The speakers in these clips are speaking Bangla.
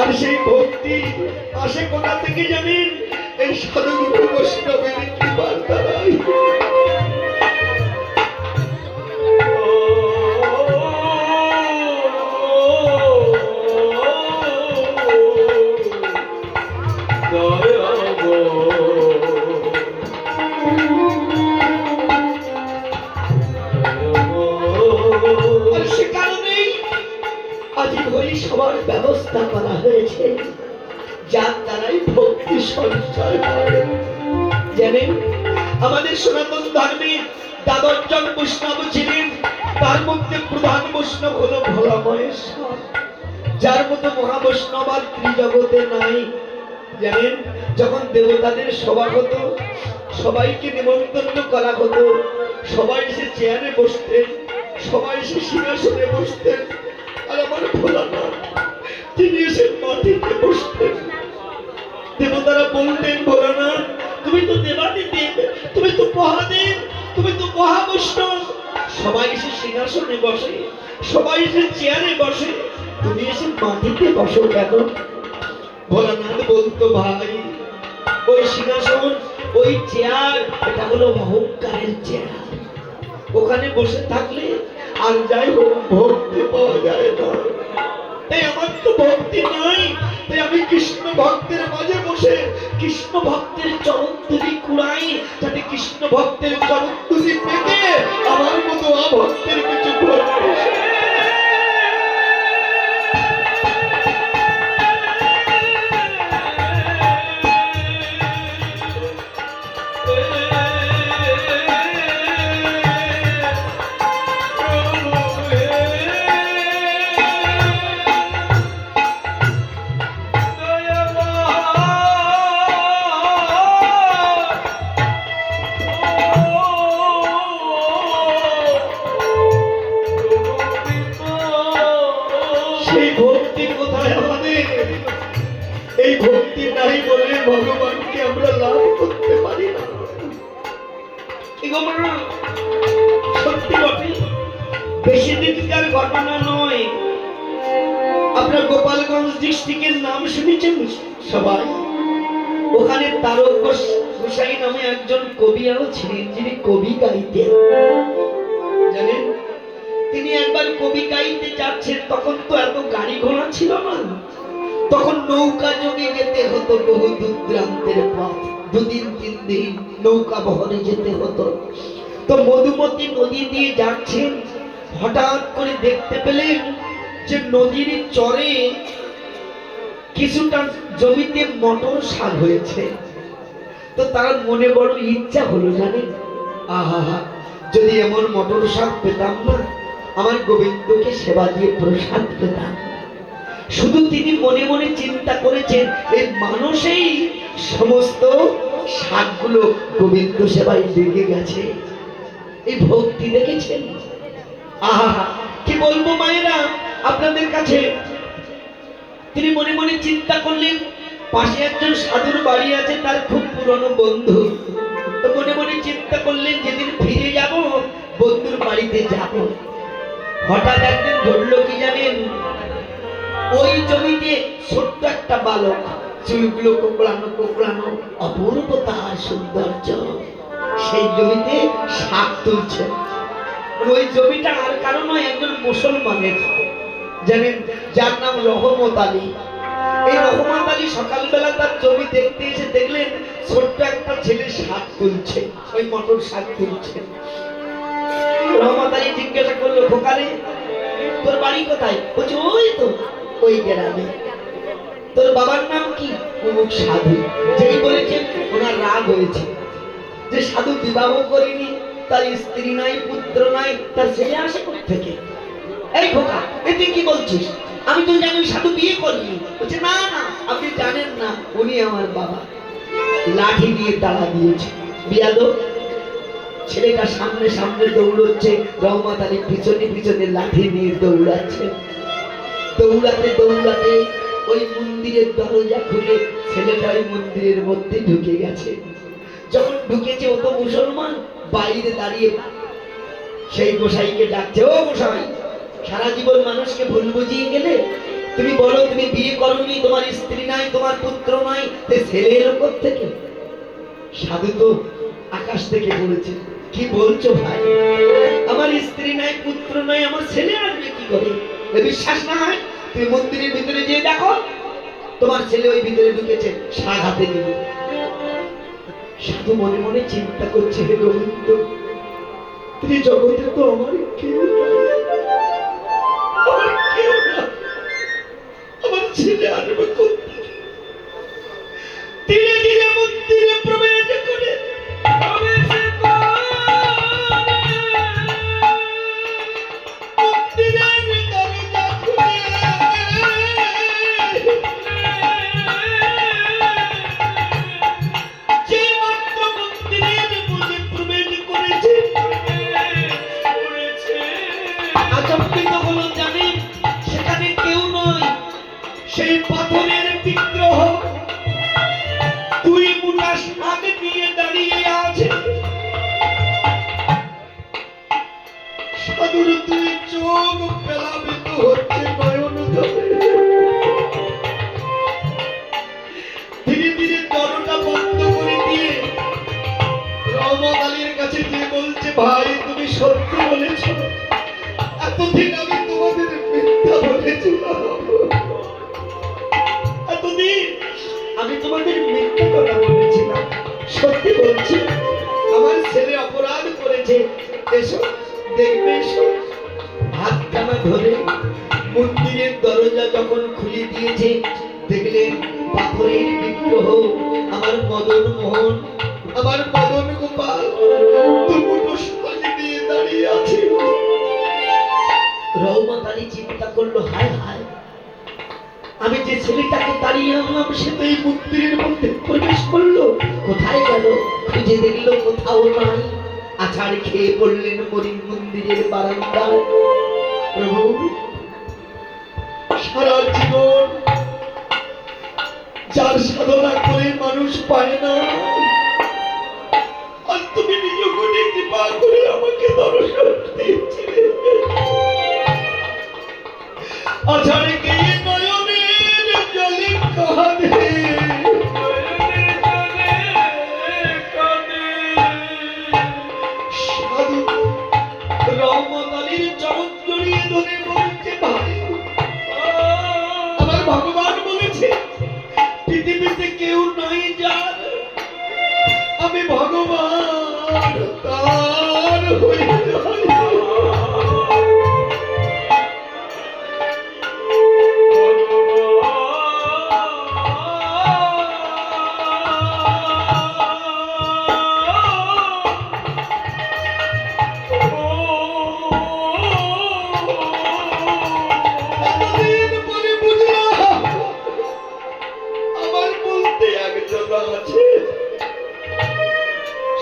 আর সেই ভক্তি আসে কোথা থেকে জানেন? এই সাধুগুরু বৈষ্ণবের কৃপার দ্বারাই। সবার ব্যবস্থা করা হয়েছে, যার দ্বারাই ভক্তি সঞ্চয় হয়। জানেন, আমাদের সনাতন ধর্মে দ্বাদশজন বৈষ্ণব ছিলেন, তার মধ্যে প্রধান বৈষ্ণব হলো ভোলা মহেশ্বর, যার মতো মহাবৈষ্ণব আর ত্রিজগতে নাই। জানেন, যখন দেবতাদের সভা হতো, সবাইকে নিমন্ত্রণ করা হতো, সবাই এসে চেয়ারে বসতেন, সবাই এসে সিংহাসনে বসতেন, আর আমার ভোলানাথ তিনি এসে মাটিতে বসতেন। দেবতারা বলতেন, ভোলানাথ তুমি তো দেবাদিদেব, তুমি তো মহাদেব, তুমি তো মহাবৈষ্ণব। সবাই এসে সিংহাসনে বসে, সবাই এসে চেয়ারে বসে, তুমি এসে মাটিতে বসো কেন? ভোলানাথ বলতো, ভাই ওই সিংহাসন, ওই চেয়ার, এটা হলো অহংকারের চেয়ার। ওখানে বসে থাকলে আর যাই হোক ভক্তি পাওয়া যায় না। তাই আমার তো ভক্তি নাই, তাই আমি কৃষ্ণ ভক্তের মাঝে বসে কৃষ্ণ ভক্তের চরণ তুলি কুড়াই, যাতে কৃষ্ণ ভক্তের চরণ তুলি পেতে আমার মতো অভক্তের কিছু ঘটে। এই ভক্তি নাই বলে ভগবানকে আমরা লাভ করতে পারি না। সত্যি বটে, বেশি দিনকার ঘটনা নয়। আপনার গোপালগঞ্জ ডিস্ট্রিক্টের নাম শুনেছেন সবাই? ওখানে তারক গোসাই নামে একজন কবিও ছিলেন, যিনি কবি গাইতেন। জানেন, তিনি একবার কবি গাইতে যাচ্ছেন, তখন তো এত গাড়ি ঘোড়া ছিল না, তখন নৌকা যোগে যেতে হতো বহু দূরান্তের পথ, দুদিন তিন দিন নৌকা বহরে যেতে হতো। তো মধুমতি নদী দিয়ে যাচ্ছেন, হঠাৎ করে দেখতে পেলেন যে নদীর চরে কিছুটা জমিতে মটর শাক হয়েছে। তো তার মনে বড় ইচ্ছা হলো, জানেন, আহা যদি এমন মটর শাক পেতাম না, আমার গোবিন্দকে সেবা দিয়ে প্রসাদ পেতাম। শুধু তিনি মনে মনে চিন্তা করেছেন, এই মানুষেই সমস্ত শাকগুলো গোবিন্দ সেবায় লেগে গেছে। এই ভক্তি দেখেছেন? আহা কি বলবো মায়েরা আপনাদের কাছে। তিনি মনে মনে চিন্তা করলেন, পাশে একজন সাধুর বাড়ি আছে, তার খুব পুরনো বন্ধু। তো মনে মনে চিন্তা করলেন, যেদিন ফিরে যাব বন্ধুর বাড়িতে যাব। হঠাৎ একদিন ঘটলো কি জানেন, ওই জমিতে ছোট্ট একটা বালক, চুলগুলো কোকড়ানো কোকড়ানো, অপূর্ব তার সৌন্দর্য, সেই জমিতে শাক তুলছে। ওই জমিটা আর কারো নয়, একজন মুসলমানের, জানেন, যার নাম রহমত আলী। এই রহমত আলী সকালবেলা তার জমি দেখতে এসে দেখলেন ছোট্ট একটা ছেলে শাক তুলছে, ওই মটর শাক তুলছে। রহমত আলী জিজ্ঞাসা করলো, খোকারে তোর বাড়ি কোথায়? বলছে ওই তো ওই গ্রামে। তোর বাবার নাম কি? অমুক সাধু। যেই বলেছেন ওনার রাগ হয়েছে যে সাধু বিবাহ করেনি, তার স্ত্রী নাই, পুত্র নাই, তার ছেলে আসে কোথা থেকে? এই খোকা, তুই কি বলছিস? আমি তো জানি সাধু বিয়ে করিনি। বলছে না না, আপনি জানেন না, উনি আমার বাবা। লাঠি দিয়ে তাড়া দিয়েছে। বিয়াদব ছেলেটা সামনে সামনে দৌড়চ্ছে, রহমত আলী পিছনে পিছনে লাঠি নিয়ে দৌড়াচ্ছে। দৌড়াতে দৌড়াতে ওই মন্দিরের দরজা খুলে ছেলেটা ওই মন্দিরের মধ্যে ঢুকে গেছে। যখন ঢুকেছে, ও তো মুসলমান, বাইরে দাঁড়িয়ে সেই গোসাইকে ডাকছে, ও গোসাই, সারা জীবন মানুষকে ভুল বুঝিয়ে গেলে, তুমি বলো, তুমি বিয়ে করোনি, তোমার স্ত্রী নাই, তোমার পুত্র নাই, তে ছেলে এলো থেকে? সাধু তো আকাশ থেকে বলেছে। কি বলছো ভাই? আমার স্ত্রী নাই, পুত্র নাই, আমার ছেলে আসবে কি করে? বিশ্বাস না হয় তুমি মন্দিরের ভিতরে যেয়ে দেখো, তোমার ছেলে ওই ভিতরে ঢুকেছে শাক হাতে নিয়ে। সাধু মনে মনে চিন্তা করছে, হে গোবিন্দ, তুমি জগতে তো আমার কেউ নাই, আমার কেউ না, আমার ছেলে আসবে কোথা? ধীরে ধীরে মন্দিরে প্রবেশ করে সেই পাথরের বিগ্রহ দুই মুঠা শাক নিয়ে দাঁড়িয়ে আছে। সাধুর দুই চোখ প্লাবিত হচ্ছে নয়ন জলে। ধীরে ধীরে দরজা বন্ধ করে দিয়ে রহমত আলীর কাছে গিয়ে বলছে, ভাই তুমি সত্যি বলেছ, এতদিন আমি তোমাদের মিথ্যা বলেছিলাম, এতদিন আমি তোমাদের মিথ্যা কথা বলেছিলাম, সত্যি বলছি আমার ছেলে অপরাধ করেছে, এসো দেখবে, এসো। হাতখানা ধরে মন্দিরের দরজা যখন খুলে দিয়েছে, দেখলেন পাথরের বিগ্রহ আমার মদন মোহন, আমার মদন গোপাল দুটো সাজি দিয়ে দাঁড়িয়ে আছে। রহমত আলী চিন্তা করলো, হায় হায়, আমি যে ছেলেটাকে দাঁড়িয়ে আনলাম সে তো এই মন্দিরের মধ্যে প্রবেশ করলো, কোথায় গেল? খুঁজে দেখলো কোথাও নাই। আছাড় খেয়ে পড়লেন মন্দিরের বারান্দায়। প্রভু, সারা জীবন যার সাধনা করে মানুষ পায় না, আর তুমি নিজ গুণে কৃপা করে আমাকে দর্শন দিয়েছিলে। আছাড়ে গিয়ে নয়নের জলে কাঁদে, সাধু রহমত আলীর চরণ জড়িয়ে ধরে বলছে, ভাই আমার ভগবান বলেছে পৃথিবীতে কেউ নাই যার আমি ভগবান তার হয়ে যাই।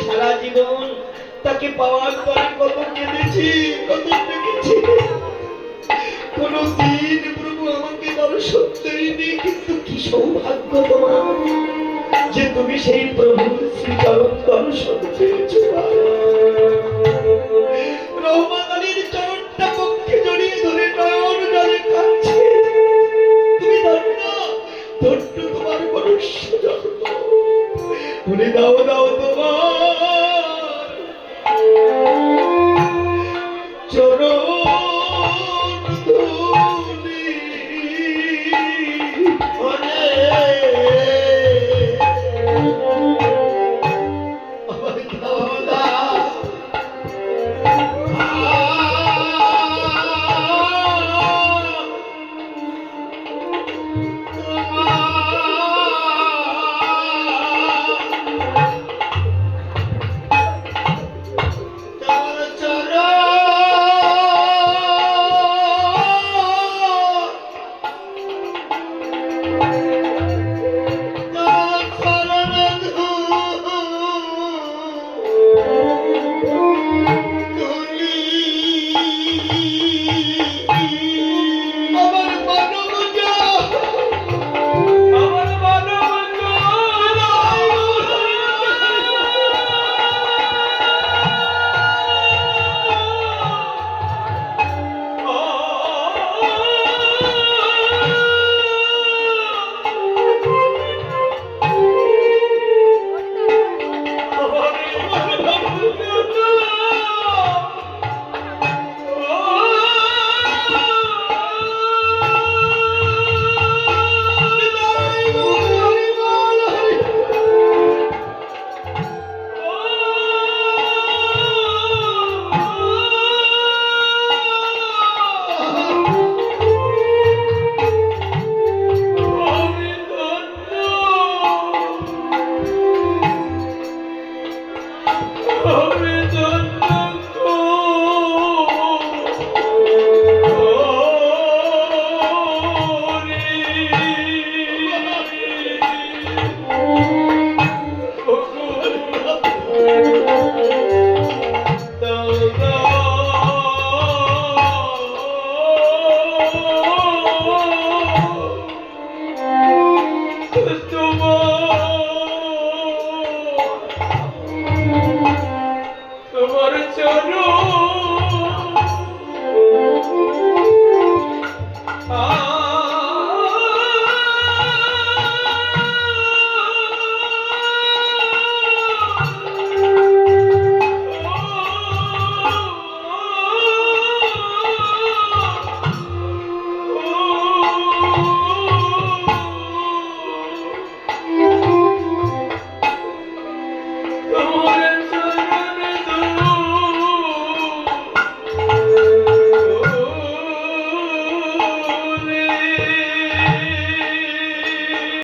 সারা জীবন তাকে পাওয়ার পরে কত কেঁদেছি, কত দেখেছি, কোনদিন প্রভু আমাকে দর্শন দেয়নি, কিন্তু কি সৌভাগ্য তোমার যে তুমি সেই প্রভুর শ্রীচরণ দর্শন পেয়েছো। রহমত আলীর চরণটা পক্ষে জড়িয়ে ধরে নয়ন জলে কাঁদছে। তুমি ধন্য, ধন্য তোমার মনুষ্য জন্ম, বলে দাও দাও তোমার